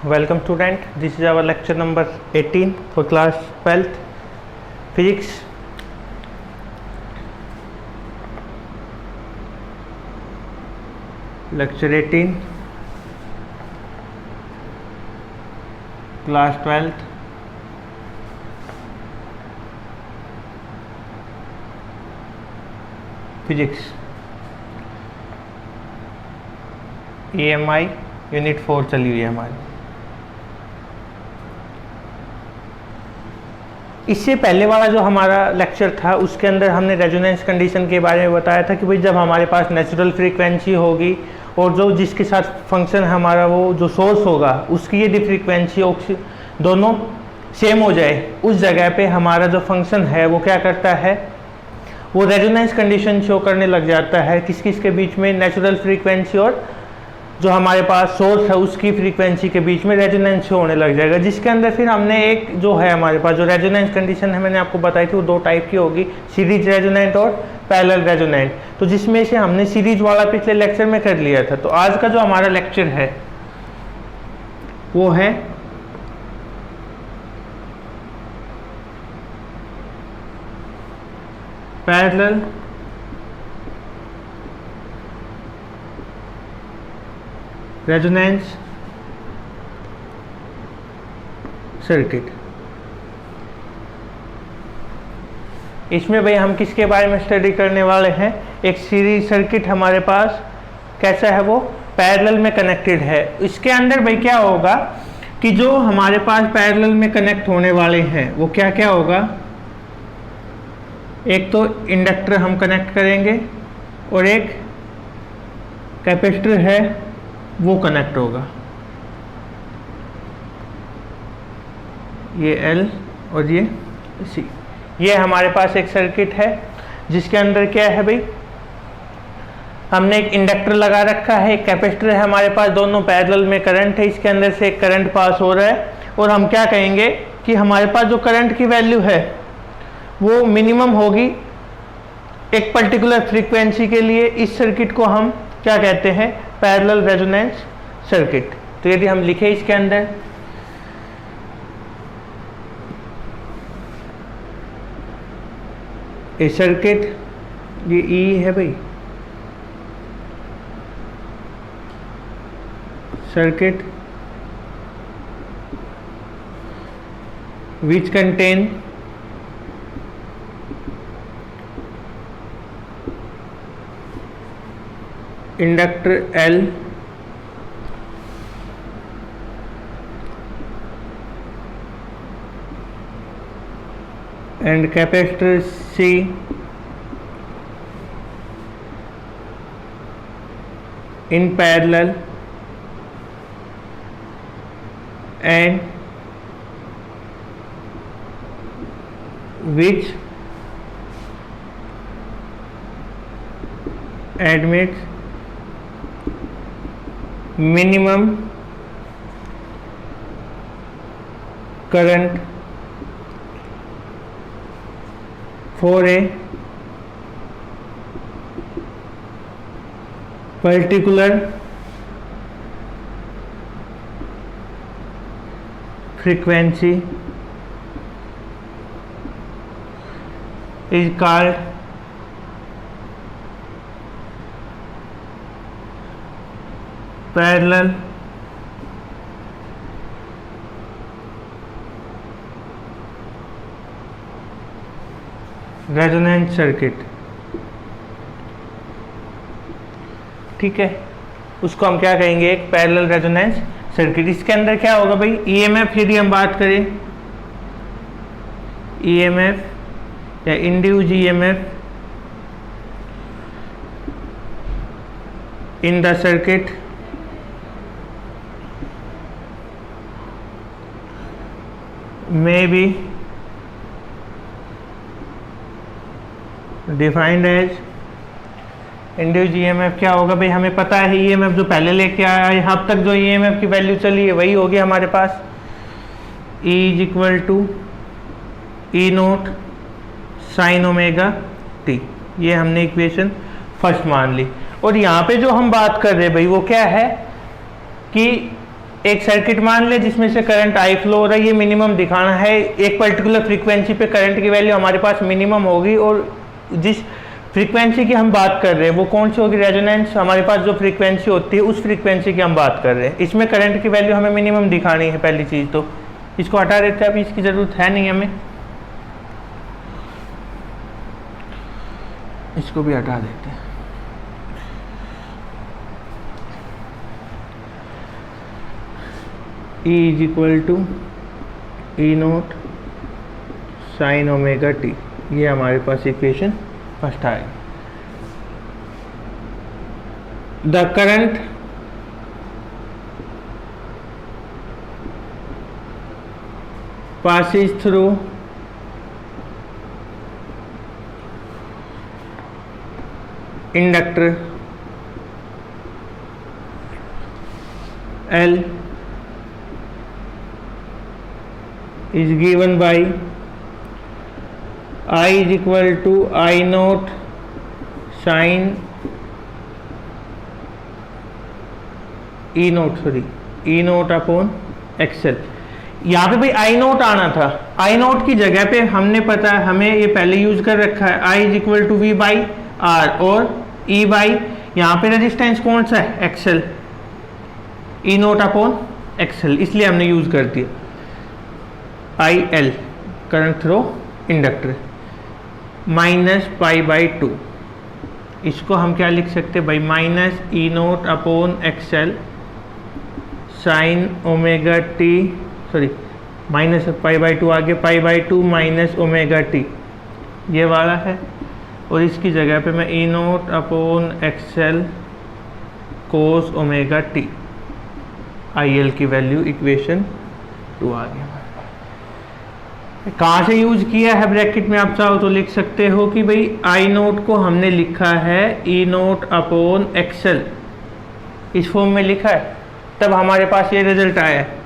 Welcome student, this is our lecture number 18 for class 12th physics. Lecture 18 class 12th physics EMI unit 4 चली हुई है हमारी। इससे पहले वाला जो हमारा लेक्चर था उसके अंदर हमने रेजोनेंस कंडीशन के बारे में बताया था कि भाई जब हमारे पास नेचुरल फ्रीक्वेंसी होगी और जो जिसके साथ फंक्शन हमारा वो जो सोर्स होगा उसकी यदि फ्रीक्वेंसी दोनों सेम हो जाए उस जगह पे हमारा जो फंक्शन है वो क्या करता है, वो रेजोनेंस कंडीशन शो करने लग जाता है किस किस के बीच में, नेचुरल फ्रीक्वेंसी और जो हमारे पास सोर्स है उसकी फ्रीक्वेंसी के बीच में रेजोनेंस शो होने लग जाएगा। जिसके अंदर फिर हमने एक जो है हमारे पास जो रेजोनेंस कंडीशन है मैंने आपको बताई थी वो दो टाइप की होगी, सीरीज रेजोनेंट और पैरेलल रेजोनेंट। तो जिसमें से हमने सीरीज वाला पिछले लेक्चर में कर लिया था। तो आज का जो हमारा लेक्चर है वो है पैरेलल रेजोनेंस सर्किट। इसमें भाई हम किसके बारे में स्टडी करने वाले हैं, एक सीरीज सर्किट हमारे पास कैसा है वो पैरेलल में कनेक्टेड है। इसके अंदर भाई क्या होगा कि जो हमारे पास पैरेलल में कनेक्ट होने वाले हैं वो क्या क्या होगा, एक तो इंडक्टर हम कनेक्ट करेंगे और एक कैपेसिटर है वो कनेक्ट होगा, ये L और ये C। ये हमारे पास एक सर्किट है जिसके अंदर क्या है भाई, हमने एक इंडक्टर लगा रखा है, एक कैपेसिटर है हमारे पास, दोनों पैरेलल में करंट है, इसके अंदर से एक करंट पास हो रहा है और हम क्या कहेंगे कि हमारे पास जो करंट की वैल्यू है वो मिनिमम होगी एक पर्टिकुलर फ्रीक्वेंसी के लिए। इस सर्किट को हम क्या कहते हैं, पैरेलल रेजोनेंस सर्किट। तो यदि हम लिखें इसके अंदर ए सर्किट, ये E है भाई, circuit which contain inductor L and capacitor C in parallel and which admits minimum current for a particular frequency is called parallel resonance circuit. ठीक है, उसको हम क्या कहेंगे, एक पैरेलल रेजोनेंस सर्किट। इसके अंदर क्या होगा भाई, ईएमएफ यदि हम बात करें, ईएमएफ या induced EMF in the circuit may be defined as induced EMF. क्या होगा भाई, हमें पता है ईएमएफ जो पहले लेके आया है, अब तक जो ईएमएफ की वैल्यू चली है वही होगी हमारे पास, E is equal to E naught sine omega T. ये हमने इक्वेशन फर्स्ट मान ली। और यहाँ पे जो हम बात कर रहे हैं भाई वो क्या है कि एक सर्किट मान ले जिसमें से करंट आई फ्लो हो रहा है, ये मिनिमम दिखाना है। एक पर्टिकुलर फ्रीक्वेंसी पे करंट की वैल्यू हमारे पास मिनिमम होगी, और जिस फ्रीक्वेंसी की हम बात कर रहे हैं वो कौन सी होगी, रेजोनेंस। हमारे पास जो फ्रीक्वेंसी होती है उस फ्रीक्वेंसी की हम बात कर रहे हैं। इसमें करंट की वैल्यू हमें मिनिमम दिखानी है पहली चीज़, तो इसको हटा देते हैं, अभी इसकी ज़रूरत है नहीं हमें, इसको भी हटा देते हैं। E is equal to E naught sine omega T, ये हमारे पास इक्वेशन फर्स्ट आएगी। The current passes through inductor L is given by I is equal to I naught sin E naught upon XL. यहाँ पे भाई आई note आना था, आई note की जगह पे हमने पता है हमें ये पहले यूज कर रखा है I is equal to V by R और ई बाई, यहाँ पे रेजिस्टेंस कौन सा है, XL, E naught upon XL, इसलिए हमने यूज कर दिया I L current through inductor minus pi by two. इसको हम क्या लिख सकते हैं भाई, minus E naught upon XL sine omega t, sorry minus pi by two, आगे pi by two minus omega T ये वाला है, और इसकी जगह पे मैं E naught upon XL cos omega t, I L की वैल्यू इक्वेशन 2 आ गया। कहाँ से यूज किया है ब्रैकेट में, आप चाहो तो लिख सकते हो कि भाई आई नोट को हमने लिखा है ई नोट अपॉन एक्सएल, इस फॉर्म में लिखा है, तब हमारे पास ये रिजल्ट आया है।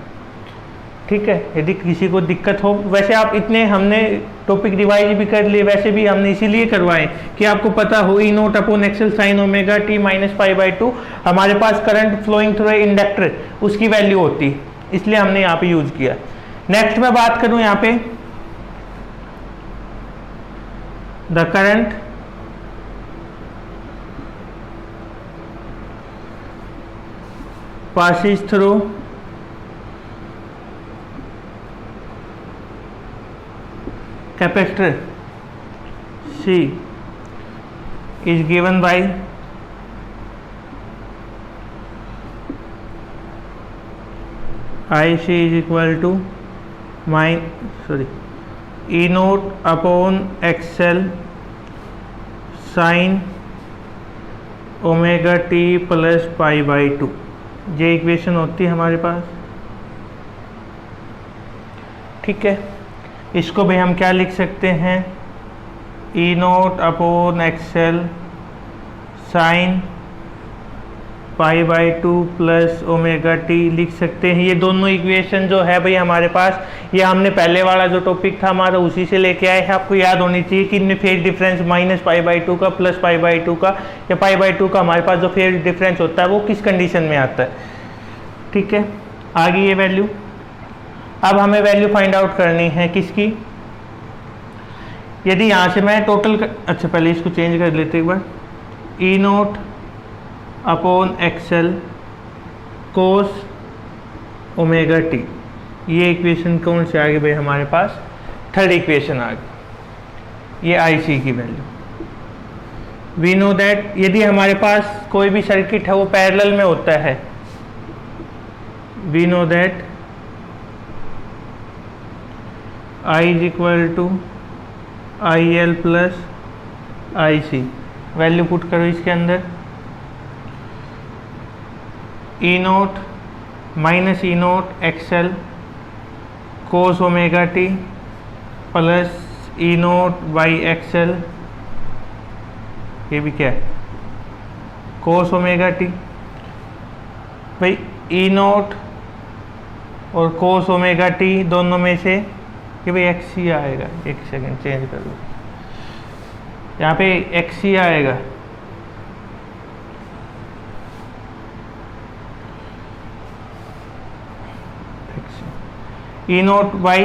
ठीक है, यदि किसी को दिक्कत हो, वैसे आप इतने हमने टॉपिक रिवाइज भी कर लिए, वैसे भी हमने इसीलिए करवाए कि आपको पता हो E naught upon XL sine omega t minus pi by two हमारे पास करंट फ्लोइंग थ्रू इंडक्टर उसकी वैल्यू होती है, इसलिए हमने यहाँ पे यूज किया। नेक्स्ट मैं बात करूँ यहाँ पे the current passes through capacitor C is given by IC is equal to E naught upon XL sin omega t plus pi by to, ये इक्वेशन होती है हमारे पास। ठीक है, इसको भी हम क्या लिख सकते हैं, E naught upon XL sine pi by two plus omega t लिख सकते हैं। ये दोनों इक्वेशन जो है भाई हमारे पास, ये हमने पहले वाला जो टॉपिक था हमारा उसी से लेके आए हैं। आपको याद होनी चाहिए कि इनमें phase difference minus pi by to का प्लस पाई बाई टू का या पाई बाई टू का हमारे पास जो फेज डिफरेंस होता है वो किस कंडीशन में आता है। ठीक है, आगे ये वैल्यू, अब हमें वैल्यू फाइंड आउट करनी है किसकी, यदि यहाँ से मैं टोटल अच्छा पहले इसको चेंज कर लेते एक बार, E naught upon XL cos omega T, ये इक्वेशन कौन से आ गई भाई हमारे पास, थर्ड इक्वेशन आ गई, ये आई सी की वैल्यू। वी नो दैट यदि हमारे पास कोई भी सर्किट है वो पैरेलल में होता है, we know that I is equal to I L plus I C, value put करो इसके अंदर, E naught minus E naught XL cos omega t plus E naught by XL, ये भी क्या है कोस ओमेगा टी। भाई ई नोट और कोस omega T दोनों में से कि भाई एक्स ही आएगा, एक सेकंड चेंज कर लो, यहाँ पे एक्स ही आएगा, E naught by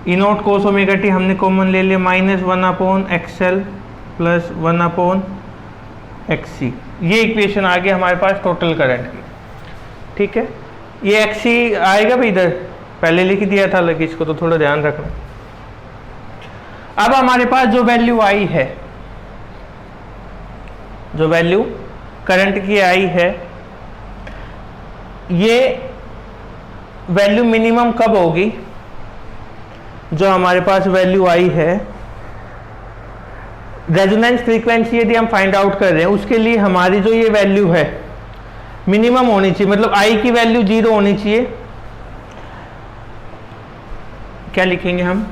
E naught cos omega t हमने कॉमन ले लिया, माइनस 1/XL प्लस 1/XC। ये इक्वेशन आ गया हमारे पास टोटल करंट की। ठीक है, ये XC आएगा भाई, इधर पहले लिख दिया था, लेकिन इसको तो थोड़ा ध्यान रखना। अब हमारे पास जो वैल्यू आई है, जो वैल्यू करंट की आई है, ये वैल्यू मिनिमम कब होगी? जो हमारे पास वैल्यू आई है, रेजोनेंस फ्रीक्वेंसी यदि हम फाइंड आउट कर रहे हैं, उसके लिए हमारी जो ये वैल्यू है मिनिमम होनी चाहिए, मतलब आई की वैल्यू 0 होनी चाहिए। क्या लिखेंगे हम?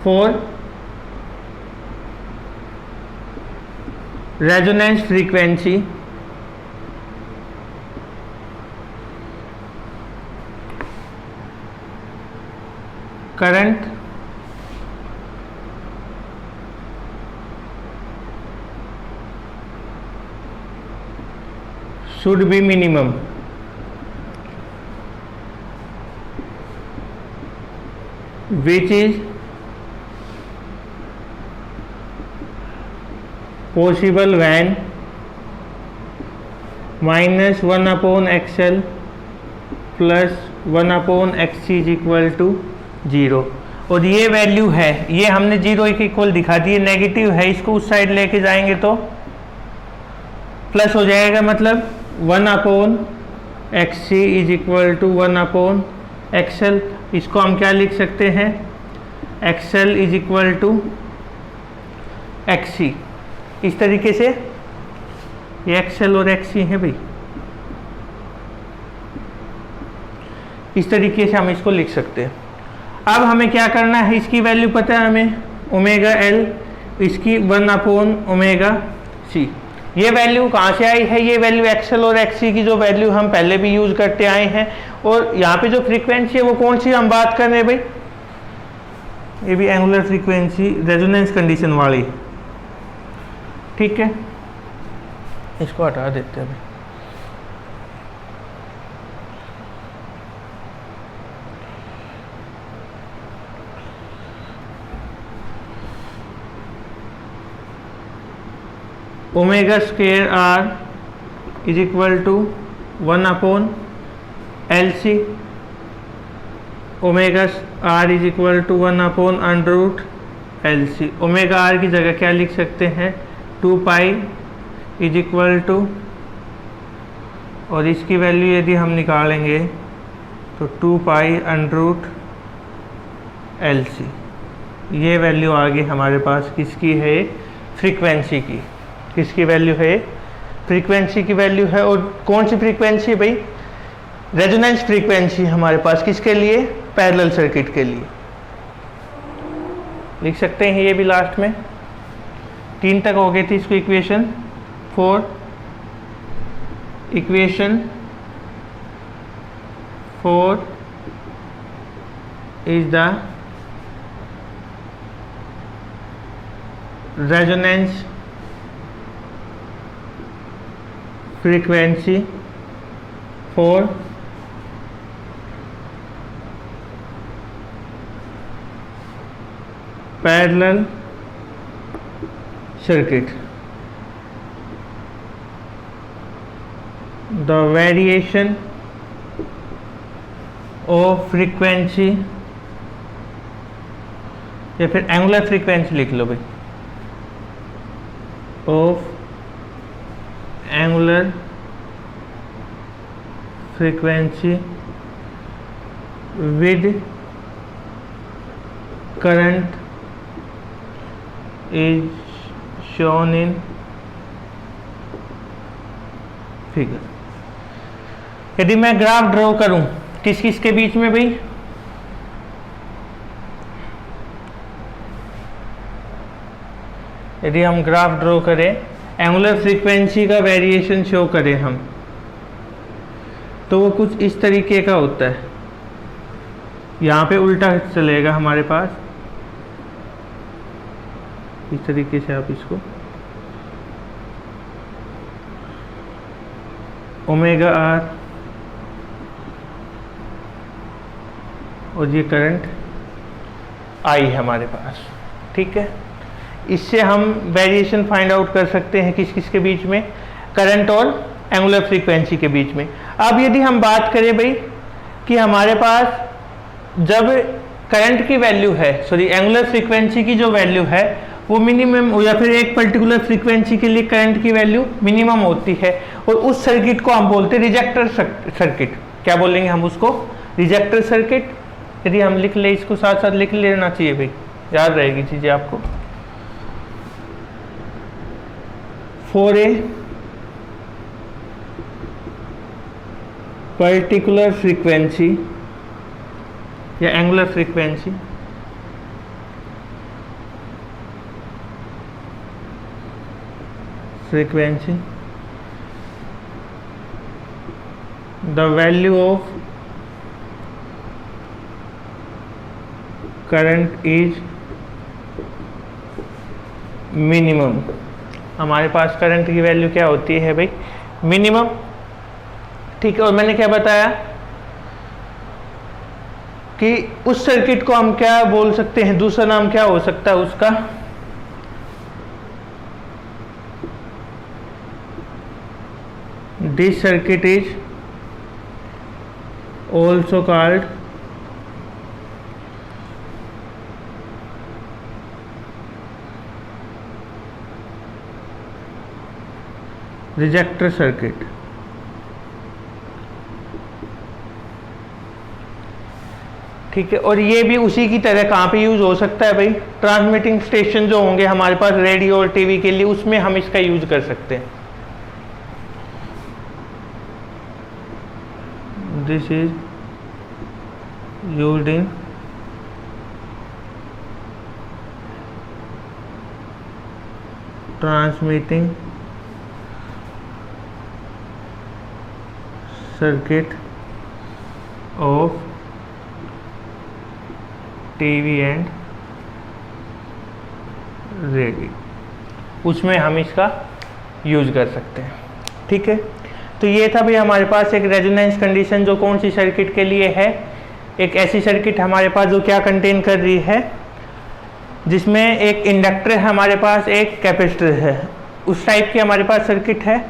For resonance frequency current should be minimum, which is possible when minus 1/XL plus 1/XC is equal to 0। और ये वैल्यू है, ये हमने 0 के इक्वल दिखा दी है, नेगेटिव है, इसको उस साइड लेके जाएंगे तो प्लस हो जाएगा, मतलब 1/XC is equal to 1/XL। इसको हम क्या लिख सकते हैं? XL is equal to XC। इस तरीके से ये XL और XC है भाई, इस तरीके से हम इसको लिख सकते हैं। अब हमें क्या करना है, इसकी वैल्यू पता है हमें, ओमेगा L, इसकी 1/ओमेगा C। ये वैल्यू कहाँ से आई है? ये वैल्यू XL और XC की जो वैल्यू हम पहले भी यूज करते आए हैं। और यहाँ पे जो फ्रीक्वेंसी है वो कौन सी हम बात कर रहे हैं भाई? ये भी एंगुलर फ्रीक्वेंसी रेजोनेंस कंडीशन वाली। ठीक है, इसको हटा देते हैं भाई। Omega square R is equal to 1/LC, omega R is equal to 1/√LC। Omega R की जगह क्या लिख सकते हैं? 2 पाई इज इक्वल टू, और इसकी वैल्यू यदि हम निकालेंगे तो 2 पाई√LC। ये वैल्यू आ गई हमारे पास, किसकी है? फ्रीक्वेंसी की। किसकी वैल्यू है? फ्रीक्वेंसी की वैल्यू है। और कौन सी फ्रीक्वेंसी भाई? रेजोनेंस फ्रीक्वेंसी हमारे पास किसके लिए? पैरेलल सर्किट के लिए। लिख सकते हैं ये भी लास्ट में। 3 तक हो गई थी इसको equation 4। Equation 4 is the resonance frequency for parallel circuit. The variation of frequency, या फिर एंगुलर फ्रीक्वेंसी लिख लो भाई, of angular frequency with current is shown in figure। यदि मैं ग्राफ ड्रॉ करूं किस किस के बीच में भाई? यदि हम ग्राफ ड्रॉ करें, एंगुलर फ्रीक्वेंसी का वेरिएशन शो करें हम, तो वो कुछ इस तरीके का होता है। यहाँ पे उल्टा चलेगा हमारे पास, इस तरीके से आप इसको ओमेगा R और ये करंट आई है हमारे पास, ठीक है। इससे हम वेरिएशन फाइंड आउट कर सकते हैं किस किस के बीच में, करंट और एंगुलर फ्रीक्वेंसी के बीच में। अब यदि हम बात करें भाई कि हमारे पास जब करंट की वैल्यू है, सॉरी एंगुलर फ्रीक्वेंसी की जो वैल्यू है वो मिनिमम, या फिर एक पर्टिकुलर फ्रीक्वेंसी के लिए करंट की वैल्यू मिनिमम होती है, और उस सर्किट को हम बोलते हैं रिजेक्टर सर्किट। क्या बोलेंगे हम उसको? Ejector circuit. यदि हम लिख ले, इसको साथ साथ लिख लेना चाहिए भाई, याद रहेगी चीजें आपको। फॉर ए पर्टिकुलर फ्रीक्वेंसी या angular frequency, the value of current is minimum। हमारे पास करंट की वैल्यू क्या होती है भाई? मिनिमम, ठीक है। और मैंने क्या बताया कि उस सर्किट को हम क्या बोल सकते हैं, दूसरा नाम क्या हो सकता है उसका? This circuit is also called ejector circuit. ठीक है। और ये भी उसी की तरह कहाँ पे यूज हो सकता है भाई? ट्रांसमिटिंग स्टेशन जो होंगे हमारे पास रेडियो और टीवी के लिए, उसमें हम इसका यूज कर सकते हैं। This is used in transmitting circuit of TV and radio, उसमें हम इसका यूज कर सकते हैं। ठीक है। तो ये था भाई हमारे पास एक रेजोनेंस कंडीशन, जो कौन सी सर्किट के लिए है? एक ऐसी सर्किट हमारे पास जो क्या कंटेन कर रही है, जिसमें एक इंडक्टर है हमारे पास, एक कैपेसिटर है, उस टाइप की हमारे पास सर्किट है,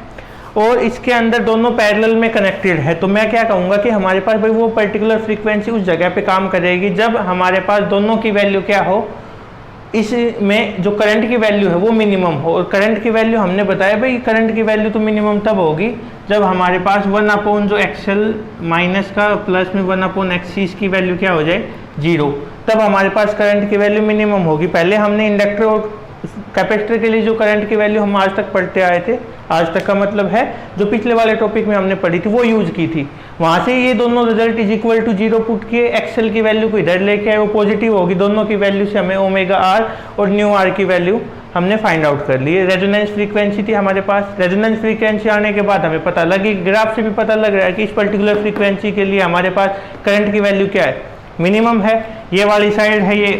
और इसके अंदर दोनों पैरेलल में कनेक्टेड है। तो मैं क्या कहूँगा कि हमारे पास भाई वो पर्टिकुलर फ्रीक्वेंसी उस जगह पे काम करेगी जब हमारे पास दोनों की वैल्यू क्या हो, इसमें जो करंट की वैल्यू है वो मिनिमम हो। और करंट की वैल्यू हमने बताया भाई, करंट की वैल्यू तो मिनिमम तब होगी जब हमारे पास 1 जो एक्सएल माइनस का प्लस में 1 एक्सिस की वैल्यू क्या हो जाए? 0, तब हमारे पास करंट की वैल्यू मिनिमम होगी। पहले हमने इंडक्टर और कैपेसिटर के लिए जो करंट की वैल्यू हम आज तक पढ़ते आए थे, आज तक का मतलब है जो पिछले वाले टॉपिक में हमने पढ़ी थी, वो यूज की थी। वहां से ये दोनों result is equal to 0 put किए, एक्सएल की वैल्यू को इधर लेके आए, वो पॉजिटिव होगी। दोनों की वैल्यू से हमें ओमेगा आर और न्यू आर की वैल्यू हमने फाइंड आउट कर ली। रेजोनेंस फ्रीक्वेंसी थी हमारे पास। रेजोनेंस फ्रीक्वेंसी आने के बाद हमें पता लगी, ग्राफ से भी पता लग रहा है कि इस पर्टिकुलर फ्रीक्वेंसी के लिए हमारे पास करंट की वैल्यू क्या है? मिनिमम है। ये वाली साइड है, ये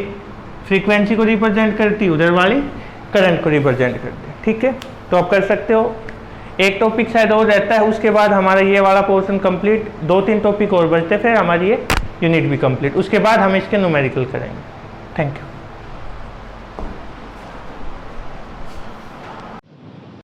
फ्रीक्वेंसी को रिप्रेजेंट करती, उधर वाली करंट को रिप्रेजेंट करती है। ठीक है। तो आप कर सकते हो। एक टॉपिक शायद और रहता है, उसके बाद हमारा ये वाला पोर्शन कंप्लीट, 2-3 टॉपिक और बचते, फिर हमारी ये यूनिट भी कंप्लीट। उसके बाद हम इसके न्यूमेरिकल करेंगे। Thank you.